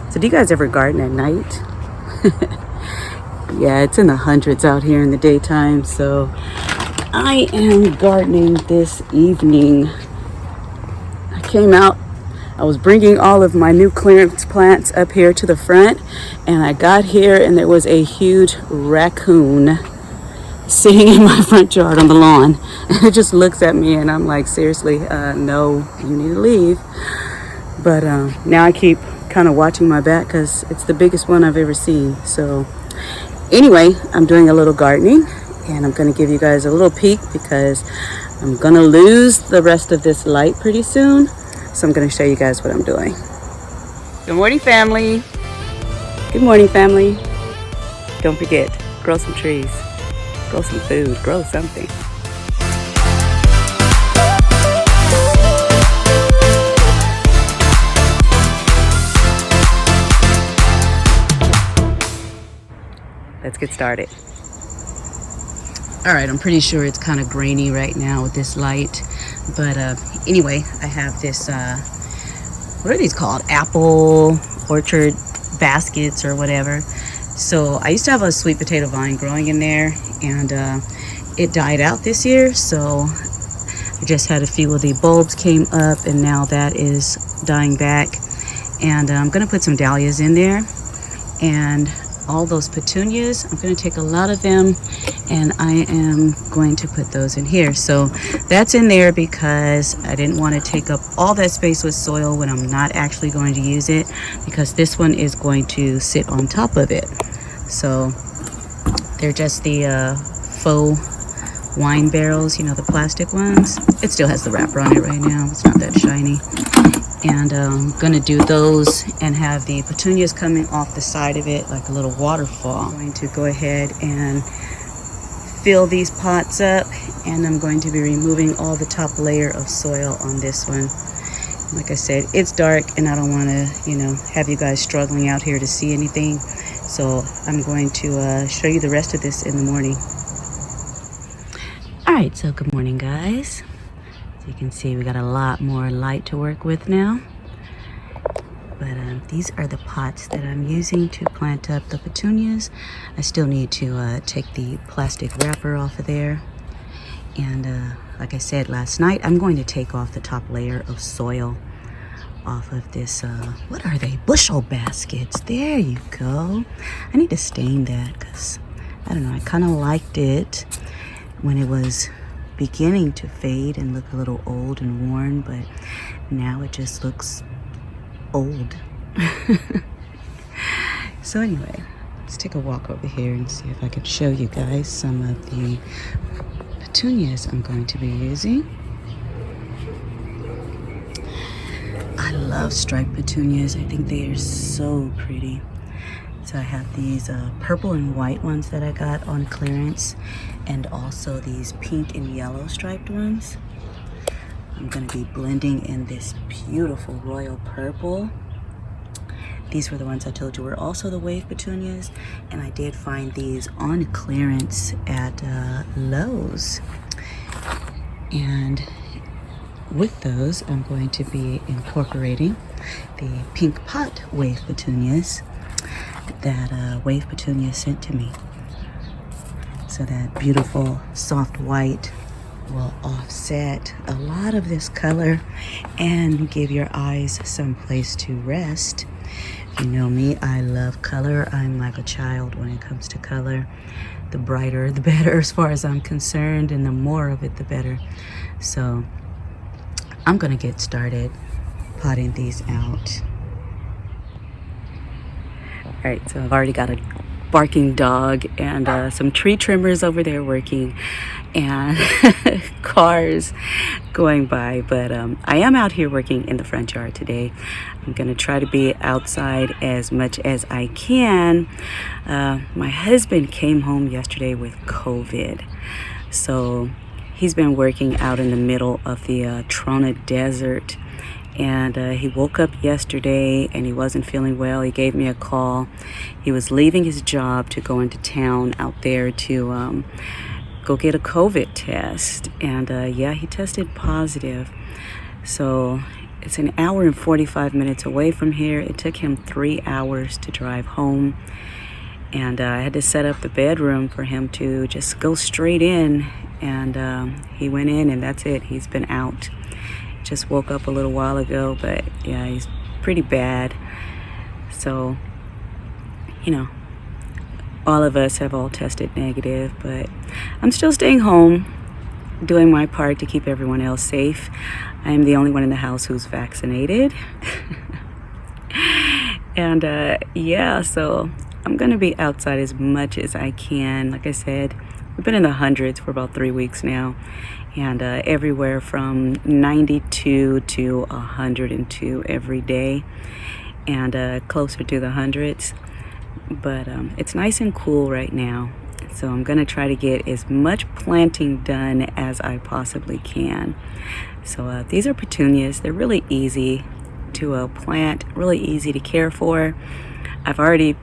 So do you guys ever garden at night? Yeah, it's in the hundreds out here in the daytime. So I am gardening this evening. I came out, I was bringing all of my new clearance plants up here to the front, and I got here and there was a huge raccoon sitting in my front yard on the lawn. And it just looks at me and I'm like, seriously, no, you need to leave. But now I keep kind of watching my back because it's the biggest one I've ever seen. So anyway, I'm doing a little gardening and I'm going to give you guys a little peek because I'm going to lose the rest of this light pretty soon. So I'm going to show you guys what I'm doing. Good morning, family. Good morning, family. Don't forget, grow some trees, grow some food, grow something. Let's get started. All right, I'm pretty sure it's kind of grainy right now with this light. But anyway, I have this, what are these called? Apple orchard baskets or whatever. So I used to have a sweet potato vine growing in there, and it died out this year. So I just had a few of the bulbs came up, and now that is dying back. And I'm gonna put some dahlias in there, and all those petunias, I'm going to take a lot of them and I am going to put those in here. So that's in there because I didn't want to take up all that space with soil when I'm not actually going to use it, because this one is going to sit on top of it. So they're just the faux wine barrels, you know, the plastic ones. It still has the wrapper on it right now. It's not that shiny. And I'm gonna do those and have the petunias coming off the side of it like a little waterfall. I'm going to go ahead and fill these pots up, and I'm going to be removing all the top layer of soil on this one. Like I said, it's dark and I don't want to, you know, have you guys struggling out here to see anything. So I'm going to show you the rest of this in the morning. All right, so good morning, guys. You can see we got a lot more light to work with now, but these are the pots that I'm using to plant up the petunias. I still need to take the plastic wrapper off of there, and like I said last night, I'm going to take off the top layer of soil off of this what are they, bushel baskets. There you go. I need to stain that because I don't know, I kind of liked it when it was beginning to fade and look a little old and worn, but now it just looks old. So anyway, let's take a walk over here and see if I can show you guys some of the petunias I'm going to be using. I love striped petunias. I think they are so pretty. So I have these purple and white ones that I got on clearance, and also these pink and yellow striped ones. I'm going to be blending in this beautiful royal purple. These were the ones I told you were also the wave petunias, and I did find these on clearance at Lowe's. And with those, I'm going to be incorporating the pink pot wave petunias that Wave Petunia sent to me. So that beautiful soft white will offset a lot of this color and give your eyes some place to rest. If you know me, I love color. I'm like a child when it comes to color. The brighter, the better as far as I'm concerned, and the more of it, the better. So I'm gonna get started potting these out. All right, so I've already got a barking dog and some tree trimmers over there working, and cars going by, but I am out here working in the front yard today. I'm gonna try to be outside as much as I can. My husband came home yesterday with COVID, so he's been working out in the middle of the Trona Desert. And he woke up yesterday and he wasn't feeling well. He gave me a call. He was leaving his job to go into town out there to go get a COVID test. And yeah, he tested positive. So It's an hour and 45 minutes away from here. It took him 3 hours to drive home. And I had to set up the bedroom for him to just go straight in. And he went in, and that's it. He's been out. Just woke up a little while ago, but yeah, he's pretty bad. So, you know, all of us have all tested negative, but I'm still staying home, doing my part to keep everyone else safe. I am the only one in the house who's vaccinated. And yeah, so I'm gonna be outside as much as I can. Like I said, we've been in the hundreds for about 3 weeks now, and everywhere from 92 to 102 every day, and closer to the hundreds. But it's nice and cool right now, so I'm gonna try to get as much planting done as I possibly can. So these are petunias. They're really easy to plant, really easy to care for. I've already,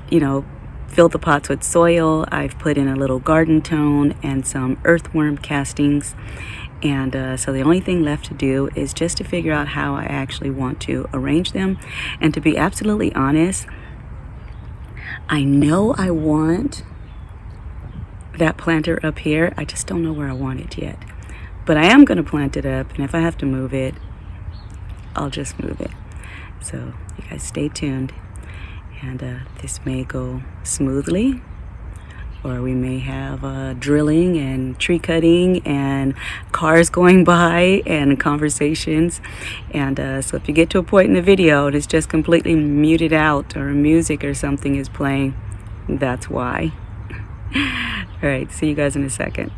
you know, filled the pots with soil. I've put in a little garden tone and some earthworm castings. And so the only thing left to do is just to figure out how I actually want to arrange them. And to be absolutely honest, I know I want that planter up here. I just don't know where I want it yet. But I am going to plant it up, and if I have to move it, I'll just move it. So you guys stay tuned, and this may go smoothly, or we may have drilling and tree cutting and cars going by and conversations. And so if you get to a point in the video and it's just completely muted out, or music or something is playing, that's why. All right, see you guys in a second.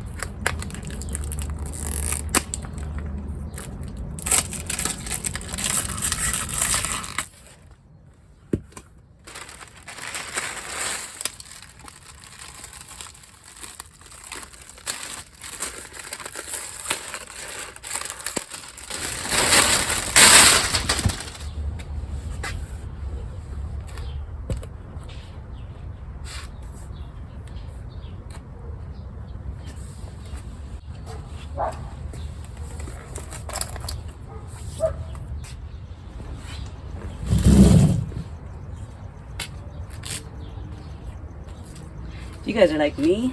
If you guys are like me,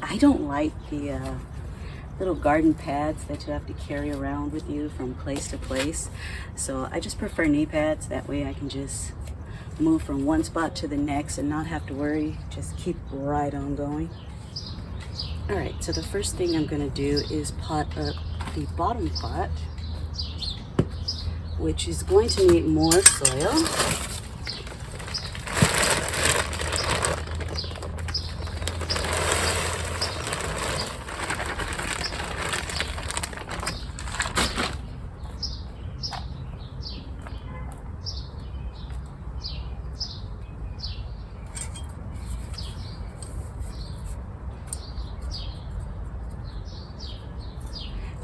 I don't like the little garden pads that you have to carry around with you from place to place. So I just prefer knee pads. That way I can just move from one spot to the next and not have to worry. Just keep right on going. All right, so the first thing I'm gonna do is pot up the bottom pot, which is going to need more soil.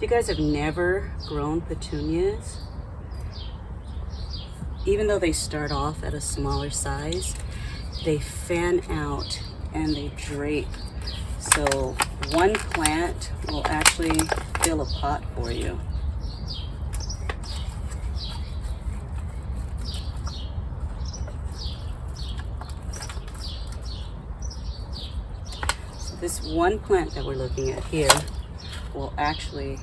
If you guys have never grown petunias, even though they start off at a smaller size, they fan out and they drape. So one plant will actually fill a pot for you. So this one plant that we're looking at here will actually,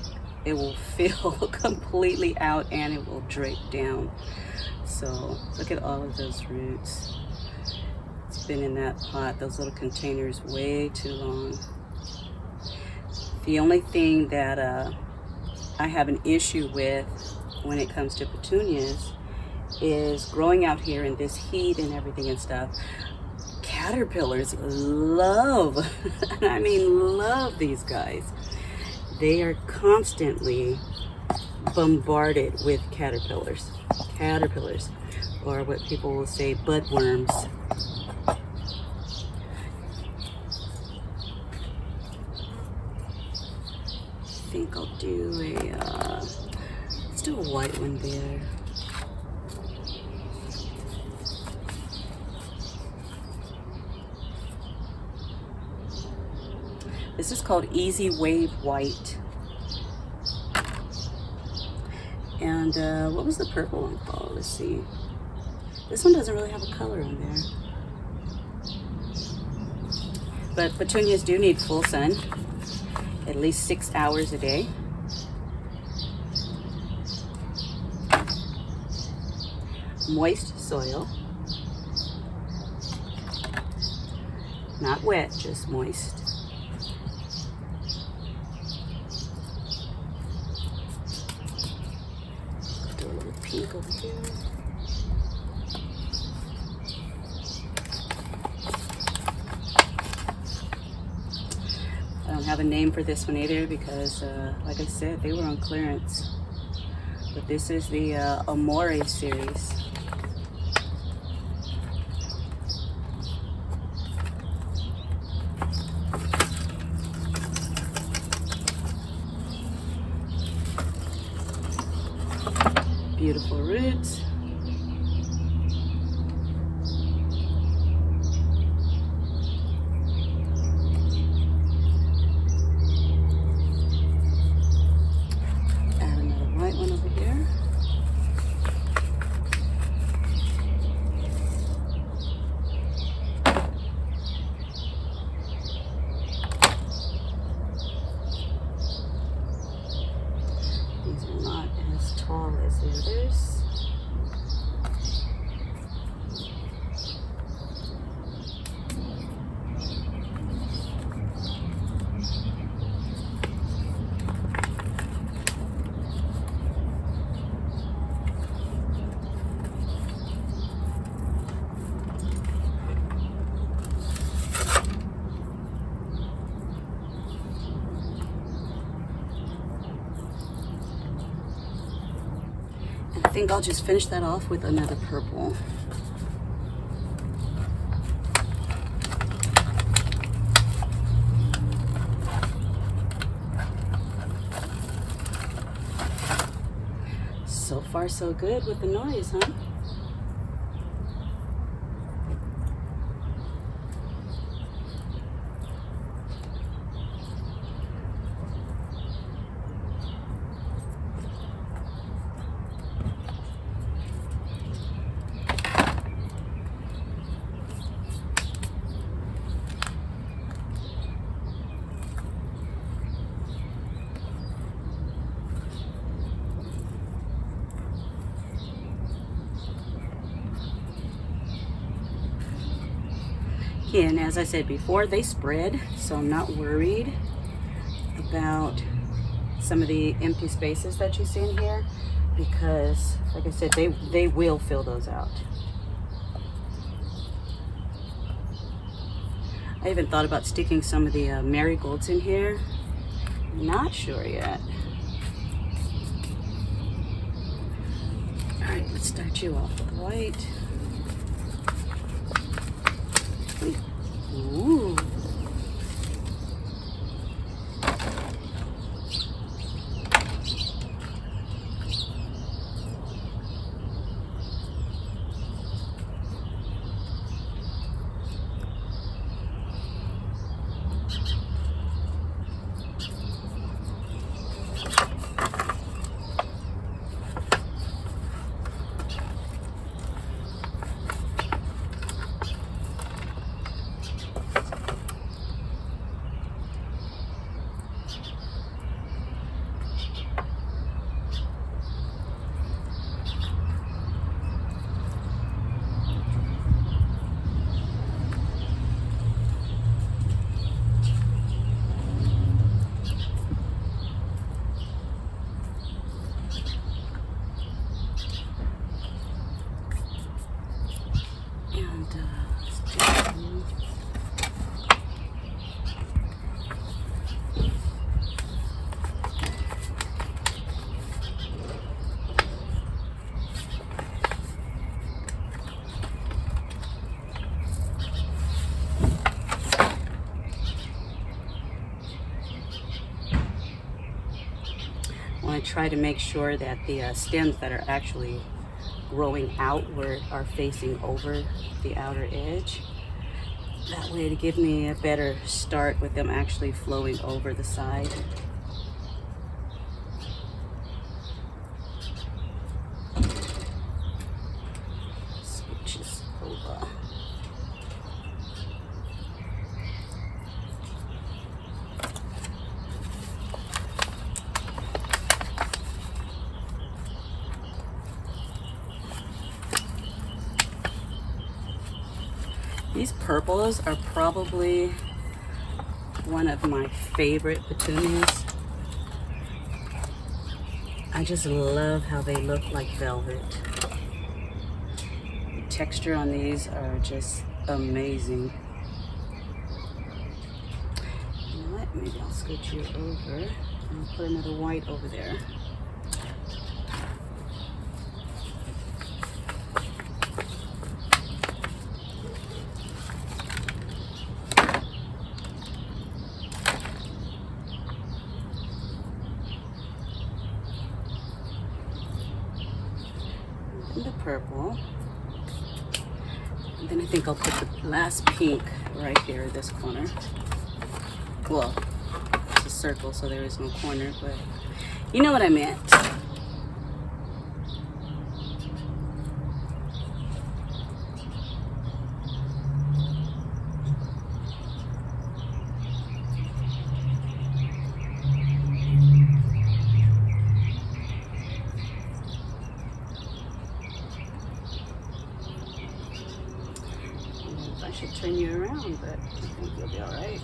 it will fill completely out and it will drape down. So look at all of those roots. It's been in that pot, those little containers, way too long. The only thing that I have an issue with when it comes to petunias is growing out here in this heat and everything and stuff. Caterpillars love, I mean love these guys. They are constantly bombarded with caterpillars, or what people will say budworms. I think I'll do let's do a white one there. This is called Easy Wave White. And what was the purple one called? Let's see. This one doesn't really have a color on there. But petunias do need full sun, at least 6 hours a day. Moist soil. Not wet, just moist. Do a little pink over here. I don't have a name for this one either because, like I said, they were on clearance. But this is the Amore series. Beautiful roots. Add another white one over here. These are not as tall as the others. I think I'll just finish that off with another purple. So far so good with the noise, huh? And as I said before, they spread, so I'm not worried about some of the empty spaces that you see in here because, like I said, they will fill those out. I even thought about sticking some of the marigolds in here. Not sure yet. All right, let's start you off with white. Ooh. I try to make sure that the stems that are actually growing outward are facing over the outer edge. That way to give me a better start with them actually flowing over the side. inches over. These purples are probably one of my favorite petunias. I just love how they look like velvet. The texture on these are just amazing. You know what? Maybe I'll scoot you over and put another white over there. The purple, and then I think I'll put the last pink right here in this corner. Well, it's a circle, so there is no corner, but you know what I meant. I should turn you around, but I think you'll be all right.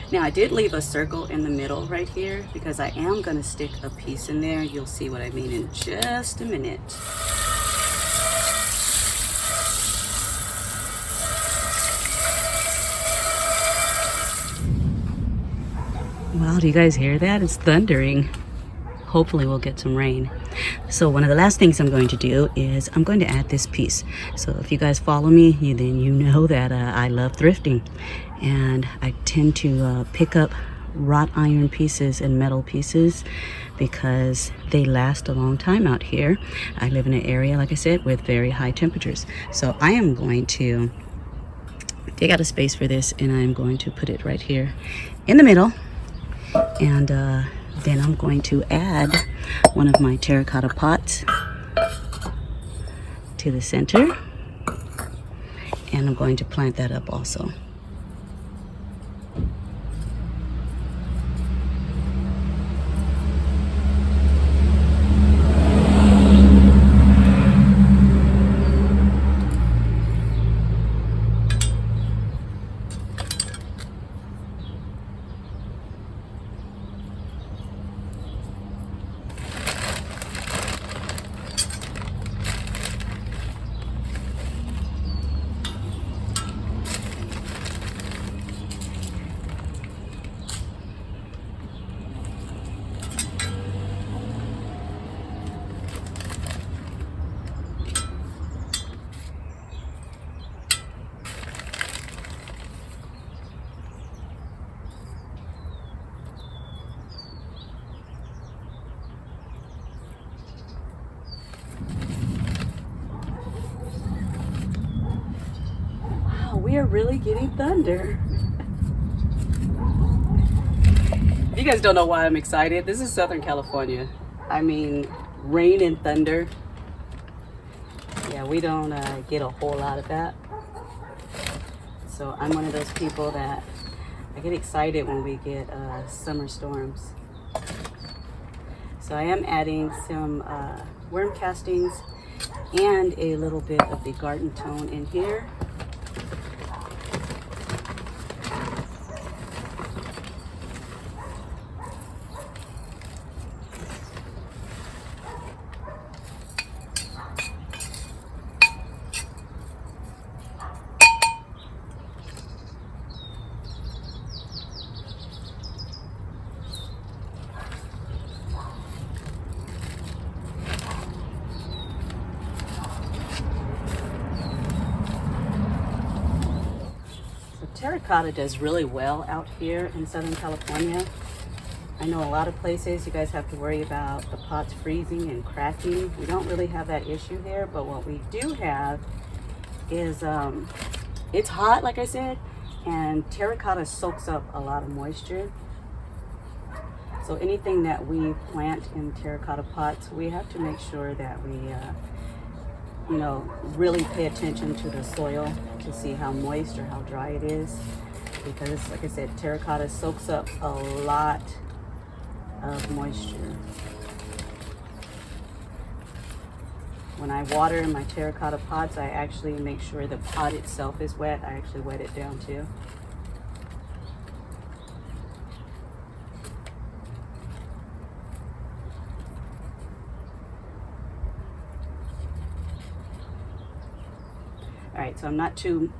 Now I did leave a circle in the middle right here because I am going to stick a piece in there. You'll see what I mean in just a minute. Wow, do you guys hear that? It's thundering. Hopefully we'll get some rain. So one of the last things I'm going to do is I'm going to add this piece. So if you guys follow me, then you know that I love thrifting. And I tend to pick up wrought iron pieces and metal pieces because they last a long time out here. I live in an area, like I said, with very high temperatures. So I am going to dig out a space for this, and I'm going to put it right here in the middle. And then I'm going to add one of my terracotta pots to the center, and I'm going to plant that up also. We are really getting thunder. If you guys don't know why I'm excited, this is Southern California. I mean, rain and thunder. Yeah, we don't get a whole lot of that. So I'm one of those people that I get excited when we get summer storms. So I am adding some worm castings and a little bit of the garden tone in here. Terracotta does really well out here in Southern California. I know a lot of places you guys have to worry about the pots freezing and cracking. We don't really have that issue here, but what we do have is it's hot, like I said, and terracotta soaks up a lot of moisture. So anything that we plant in terracotta pots, we have to make sure that we, you know, really pay attention to the soil to see how moist or how dry it is. Because like I said, terracotta soaks up a lot of moisture. When I water my terracotta pots, I actually make sure the pot itself is wet. I actually wet it down too. All right, so I'm not too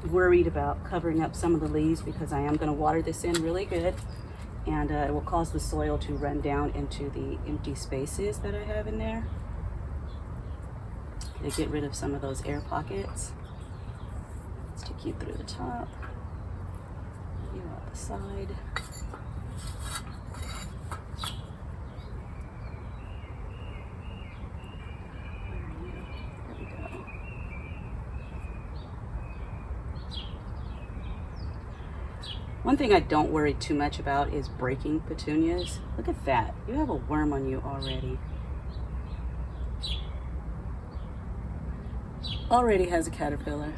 worried about covering up some of the leaves because I am going to water this in really good, and it will cause the soil to run down into the empty spaces that I have in there. To get rid of some of those air pockets. Stick you through the top, you out the side. There we go. One thing I don't worry too much about is breaking petunias. Look at that. You have a worm on you already. Already has a caterpillar.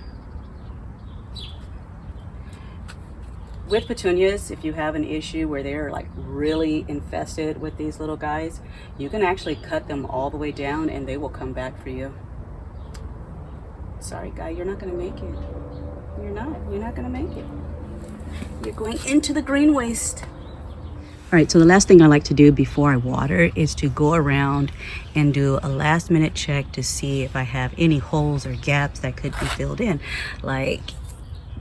With petunias, if you have an issue where they're like really infested with these little guys, you can actually cut them all the way down and they will come back for you. Sorry guy, you're not gonna make it. You're not gonna make it. You're going into the green waste. All right, so the last thing I like to do before I water is to go around and do a last minute check to see if I have any holes or gaps that could be filled in. Like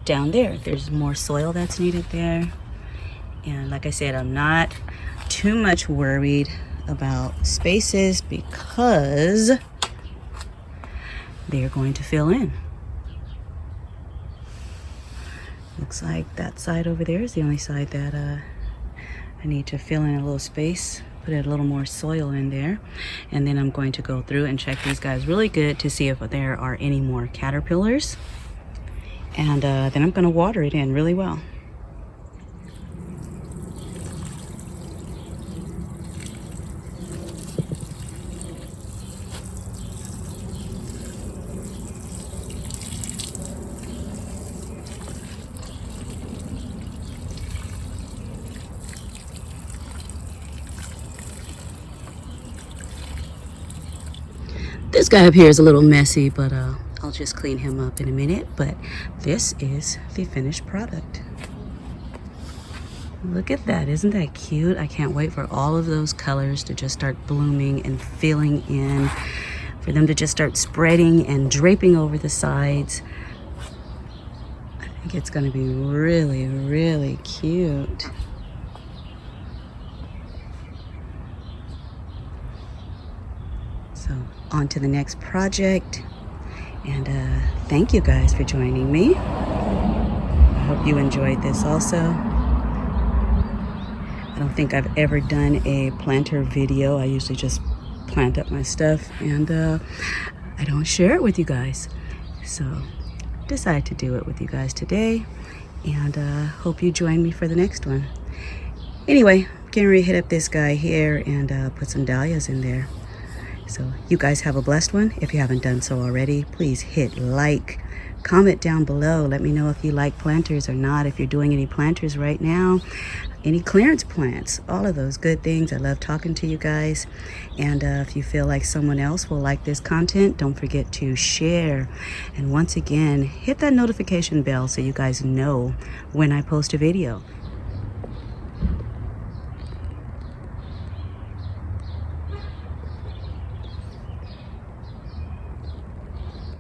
down there, there's more soil that's needed there. And like I said, I'm not too much worried about spaces because they're going to fill in. Looks like that side over there is the only side that I need to fill in a little space, put a little more soil in there, and then I'm going to go through and check these guys really good to see if there are any more caterpillars, and then I'm going to water it in really well. This guy up here is a little messy, but I'll just clean him up in a minute. But this is the finished product. Look at that, isn't that cute? I can't wait for all of those colors to just start blooming and filling in, for them to just start spreading and draping over the sides. I think it's gonna be really, really cute. So on to the next project, and thank you guys for joining me. I hope you enjoyed this also. I don't think I've ever done a planter video. I usually just plant up my stuff and I don't share it with you guys. So decided to do it with you guys today, and hope you join me for the next one. Anyway, getting ready to hit up this guy here and put some dahlias in there. So you guys have a blessed one. If you haven't done so already, please hit like, comment down below. Let me know if you like planters or not, if you're doing any planters right now, any clearance plants, all of those good things. I love talking to you guys. And if you feel like someone else will like this content, don't forget to share. And once again, hit that notification bell so you guys know when I post a video.